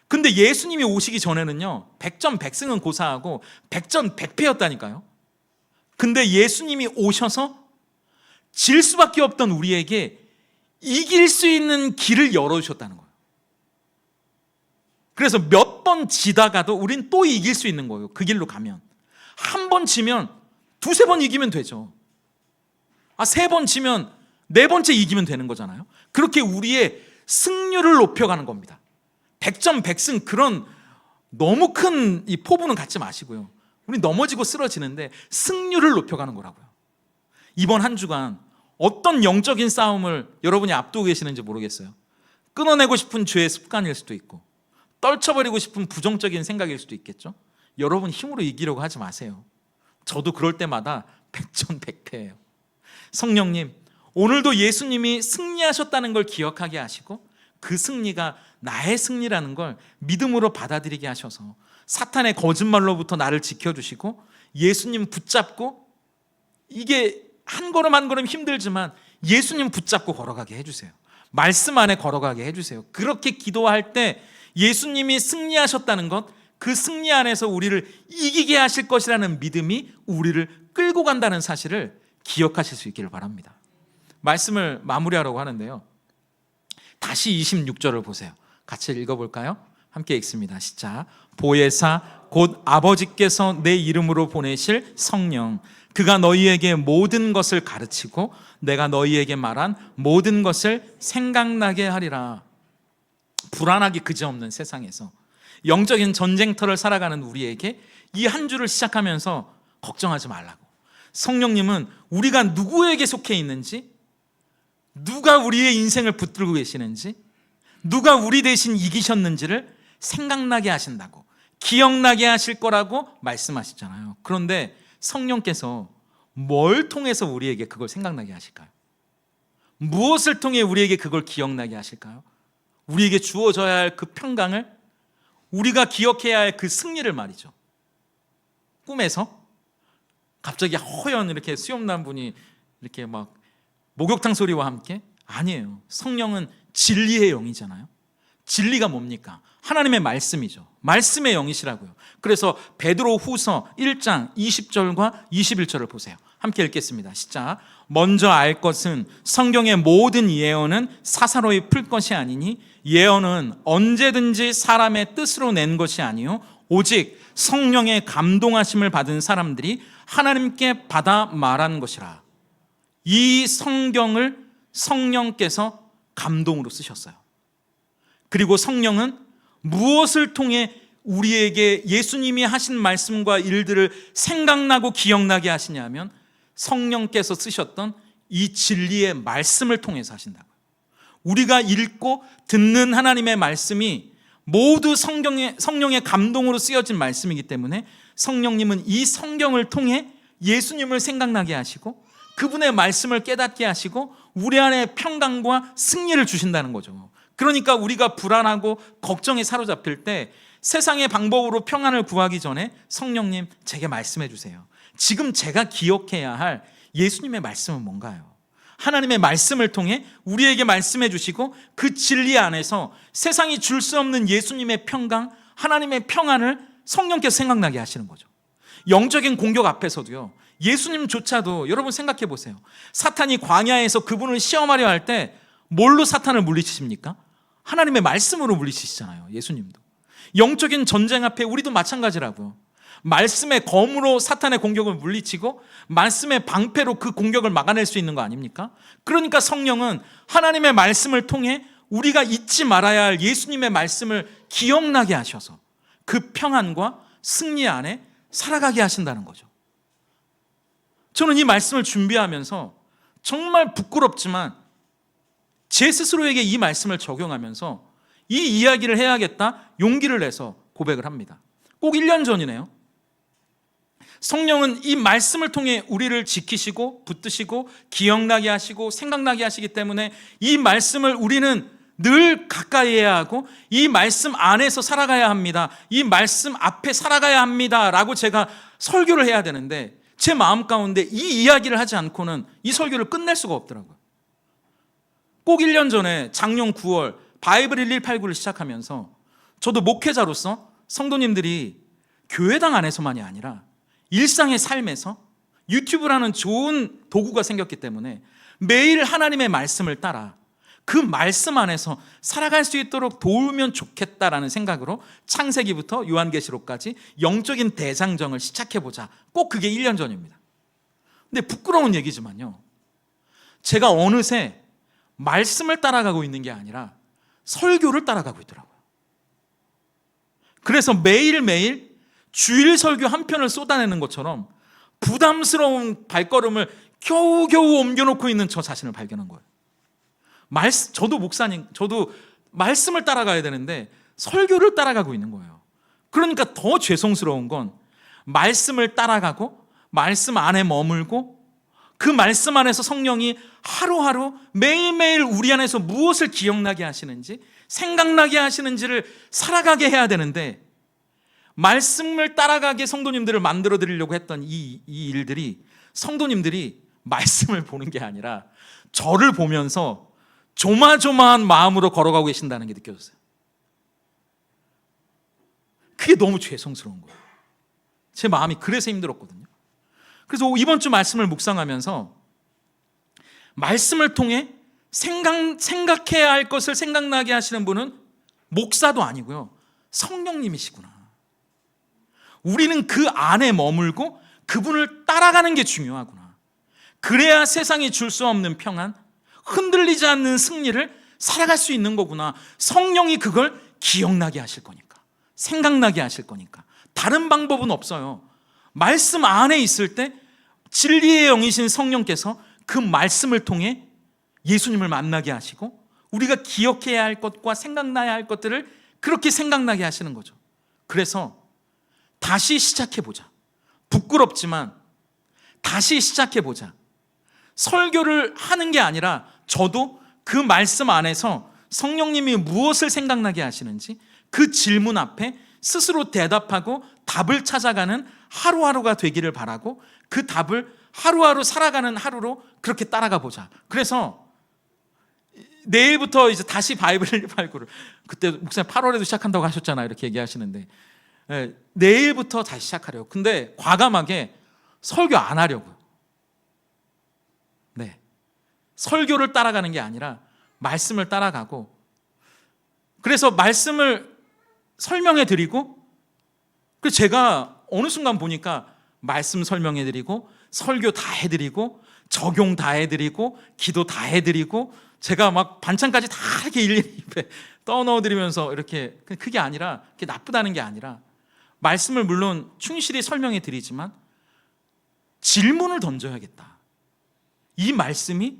근데 예수님이 오시기 전에는요, 백전백승은 고사하고 백전백패였다니까요. 근데 예수님이 오셔서 질 수밖에 없던 우리에게 이길 수 있는 길을 열어주셨다는 거예요. 그래서 몇 번 지다가도 우린 또 이길 수 있는 거예요. 그 길로 가면. 한 번 지면 두세 번 이기면 되죠. 세 번 지면 네 번째 이기면 되는 거잖아요. 그렇게 우리의 승률을 높여가는 겁니다. 백전백승 그런 너무 큰 이 포부는 갖지 마시고요. 우리 넘어지고 쓰러지는데 승률을 높여가는 거라고요. 이번 한 주간 어떤 영적인 싸움을 여러분이 앞두고 계시는지 모르겠어요. 끊어내고 싶은 죄의 습관일 수도 있고 떨쳐버리고 싶은 부정적인 생각일 수도 있겠죠. 여러분 힘으로 이기려고 하지 마세요. 저도 그럴 때마다 백전백패예요. 성령님, 오늘도 예수님이 승리하셨다는 걸 기억하게 하시고 그 승리가 나의 승리라는 걸 믿음으로 받아들이게 하셔서 사탄의 거짓말로부터 나를 지켜주시고 예수님 붙잡고, 이게 한 걸음 한 걸음 힘들지만 예수님 붙잡고 걸어가게 해주세요. 말씀 안에 걸어가게 해주세요. 그렇게 기도할 때 예수님이 승리하셨다는 것, 그 승리 안에서 우리를 이기게 하실 것이라는 믿음이 우리를 끌고 간다는 사실을 기억하실 수 있기를 바랍니다. 말씀을 마무리하려고 하는데요, 다시 26절을 보세요. 같이 읽어볼까요? 함께 읽습니다. 시작. 보혜사 곧 아버지께서 내 이름으로 보내실 성령, 그가 너희에게 모든 것을 가르치고 내가 너희에게 말한 모든 것을 생각나게 하리라. 불안하기 그지없는 세상에서 영적인 전쟁터를 살아가는 우리에게 이 한 주를 시작하면서 걱정하지 말라고, 성령님은 우리가 누구에게 속해 있는지, 누가 우리의 인생을 붙들고 계시는지, 누가 우리 대신 이기셨는지를 생각나게 하신다고, 기억나게 하실 거라고 말씀하시잖아요. 그런데 성령께서 뭘 통해서 우리에게 그걸 생각나게 하실까요? 무엇을 통해 우리에게 그걸 기억나게 하실까요? 우리에게 주어져야 할 그 평강을, 우리가 기억해야 할 그 승리를 말이죠. 꿈에서 갑자기 허연 이렇게 수염난 분이 이렇게 막 목욕탕 소리와 함께, 아니에요. 성령은 진리의 영이잖아요. 진리가 뭡니까? 하나님의 말씀이죠. 말씀의 영이시라고요. 그래서 베드로 후서 1장 20절과 21절을 보세요. 함께 읽겠습니다. 시작. 먼저 알 것은 성경의 모든 예언은 사사로이 풀 것이 아니니 예언은 언제든지 사람의 뜻으로 낸 것이 아니요 오직 성령의 감동하심을 받은 사람들이 하나님께 받아 말한 것이라. 이 성경을 성령께서 감동으로 쓰셨어요. 그리고 성령은 무엇을 통해 우리에게 예수님이 하신 말씀과 일들을 생각나고 기억나게 하시냐면 성령께서 쓰셨던 이 진리의 말씀을 통해서 하신다고요. 우리가 읽고 듣는 하나님의 말씀이 모두 성령의 감동으로 쓰여진 말씀이기 때문에 성령님은 이 성경을 통해 예수님을 생각나게 하시고 그분의 말씀을 깨닫게 하시고 우리 안에 평강과 승리를 주신다는 거죠. 그러니까 우리가 불안하고 걱정에 사로잡힐 때 세상의 방법으로 평안을 구하기 전에 성령님, 제게 말씀해 주세요. 지금 제가 기억해야 할 예수님의 말씀은 뭔가요? 하나님의 말씀을 통해 우리에게 말씀해 주시고 그 진리 안에서 세상이 줄 수 없는 예수님의 평강, 하나님의 평안을 성령께서 생각나게 하시는 거죠. 영적인 공격 앞에서도요, 예수님조차도 여러분 생각해 보세요. 사탄이 광야에서 그분을 시험하려 할 때 뭘로 사탄을 물리치십니까? 하나님의 말씀으로 물리치시잖아요. 예수님도. 영적인 전쟁 앞에 우리도 마찬가지라고요. 말씀의 검으로 사탄의 공격을 물리치고 말씀의 방패로 그 공격을 막아낼 수 있는 거 아닙니까? 그러니까 성령은 하나님의 말씀을 통해 우리가 잊지 말아야 할 예수님의 말씀을 기억나게 하셔서 그 평안과 승리 안에 살아가게 하신다는 거죠. 저는 이 말씀을 준비하면서 정말 부끄럽지만 제 스스로에게 이 말씀을 적용하면서 이 이야기를 해야겠다 용기를 내서 고백을 합니다. 꼭 1년 전이네요. 성령은 이 말씀을 통해 우리를 지키시고 붙드시고 기억나게 하시고 생각나게 하시기 때문에 이 말씀을 우리는 늘 가까이 해야 하고 이 말씀 안에서 살아가야 합니다. 이 말씀 앞에 살아가야 합니다 라고 제가 설교를 해야 되는데 제 마음 가운데 이 이야기를 하지 않고는 이 설교를 끝낼 수가 없더라고요. 꼭 1년 전에 작년 9월 바이블 1189를 시작하면서 저도 목회자로서 성도님들이 교회당 안에서만이 아니라 일상의 삶에서 유튜브라는 좋은 도구가 생겼기 때문에 매일 하나님의 말씀을 따라 그 말씀 안에서 살아갈 수 있도록 도우면 좋겠다라는 생각으로 창세기부터 요한계시록까지 영적인 대장정을 시작해보자. 꼭 그게 1년 전입니다. 근데 부끄러운 얘기지만요, 제가 어느새 말씀을 따라가고 있는 게 아니라 설교를 따라가고 있더라고요. 그래서 매일매일 주일 설교 한 편을 쏟아내는 것처럼 부담스러운 발걸음을 겨우겨우 옮겨놓고 있는 저 자신을 발견한 거예요. 저도 목사님, 저도 말씀을 따라가야 되는데 설교를 따라가고 있는 거예요. 그러니까 더 죄송스러운 건 말씀을 따라가고 말씀 안에 머물고 그 말씀 안에서 성령이 하루하루 매일매일 우리 안에서 무엇을 기억나게 하시는지 생각나게 하시는지를 살아가게 해야 되는데, 말씀을 따라가게 성도님들을 만들어 드리려고 했던 이 일들이 성도님들이 말씀을 보는 게 아니라 저를 보면서 조마조마한 마음으로 걸어가고 계신다는 게 느껴졌어요. 그게 너무 죄송스러운 거예요. 제 마음이 그래서 힘들었거든요. 그래서 이번 주 말씀을 묵상하면서 말씀을 통해 생각해야 할 것을 생각나게 하시는 분은 목사도 아니고요, 성령님이시구나. 우리는 그 안에 머물고 그분을 따라가는 게 중요하구나. 그래야 세상이 줄 수 없는 평안, 흔들리지 않는 승리를 살아갈 수 있는 거구나. 성령이 그걸 기억나게 하실 거니까, 생각나게 하실 거니까. 다른 방법은 없어요. 말씀 안에 있을 때 진리의 영이신 성령께서 그 말씀을 통해 예수님을 만나게 하시고 우리가 기억해야 할 것과 생각나야 할 것들을 그렇게 생각나게 하시는 거죠. 그래서 다시 시작해보자. 부끄럽지만 다시 시작해보자. 설교를 하는 게 아니라 저도 그 말씀 안에서 성령님이 무엇을 생각나게 하시는지 그 질문 앞에 스스로 대답하고 답을 찾아가는 하루하루가 되기를 바라고, 그 답을 하루하루 살아가는 하루로 그렇게 따라가 보자. 그래서 내일부터 이제 다시 바이블 189를, 그때 목사님 8월에도 시작한다고 하셨잖아요. 이렇게 얘기하시는데, 내일부터 다시 시작하려고. 근데 과감하게 설교 안 하려고요. 네, 설교를 따라가는 게 아니라 말씀을 따라가고, 그래서 말씀을 설명해 드리고, 그래서 제가 어느 순간 보니까 말씀 설명해 드리고 설교 다 해드리고 적용 다 해드리고 기도 다 해드리고 제가 막 반찬까지 다 이렇게 일일이 입에 떠넣어 드리면서 이렇게, 그게 아니라, 그게 나쁘다는 게 아니라 말씀을 물론 충실히 설명해 드리지만 질문을 던져야겠다. 이 말씀이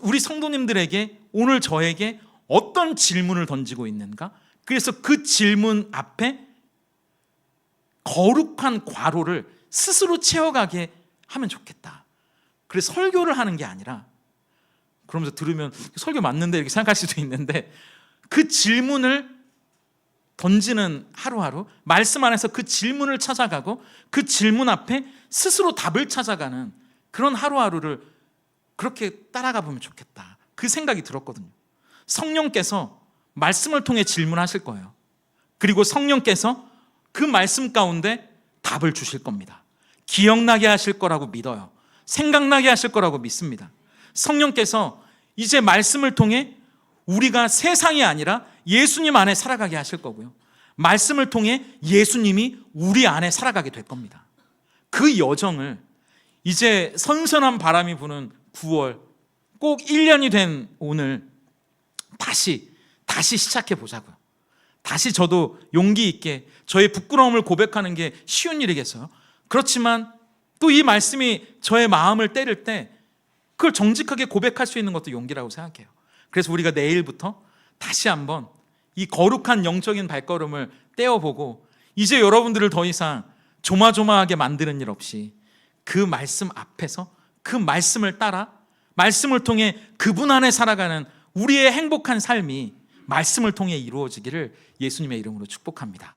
우리 성도님들에게, 오늘 저에게 어떤 질문을 던지고 있는가? 그래서 그 질문 앞에 거룩한 괄호를 스스로 채워가게 하면 좋겠다. 그래서 설교를 하는 게 아니라, 그러면서 들으면 설교 맞는데 이렇게 생각할 수도 있는데, 그 질문을 던지는 하루하루, 말씀 안에서 그 질문을 찾아가고 그 질문 앞에 스스로 답을 찾아가는 그런 하루하루를 그렇게 따라가 보면 좋겠다. 그 생각이 들었거든요. 성령께서 말씀을 통해 질문하실 거예요. 그리고 성령께서 그 말씀 가운데 답을 주실 겁니다. 기억나게 하실 거라고 믿어요. 생각나게 하실 거라고 믿습니다. 성령께서 이제 말씀을 통해 우리가 세상이 아니라 예수님 안에 살아가게 하실 거고요, 말씀을 통해 예수님이 우리 안에 살아가게 될 겁니다. 그 여정을 이제 선선한 바람이 부는 9월, 꼭 1년이 된 오늘 다시 시작해 보자고요. 다시 저도 용기 있게 저의 부끄러움을 고백하는 게 쉬운 일이겠어요? 그렇지만 또 이 말씀이 저의 마음을 때릴 때 그걸 정직하게 고백할 수 있는 것도 용기라고 생각해요. 그래서 우리가 내일부터 다시 한번 이 거룩한 영적인 발걸음을 떼어보고, 이제 여러분들을 더 이상 조마조마하게 만드는 일 없이 그 말씀 앞에서 그 말씀을 따라 말씀을 통해 그분 안에 살아가는 우리의 행복한 삶이 말씀을 통해 이루어지기를 예수님의 이름으로 축복합니다.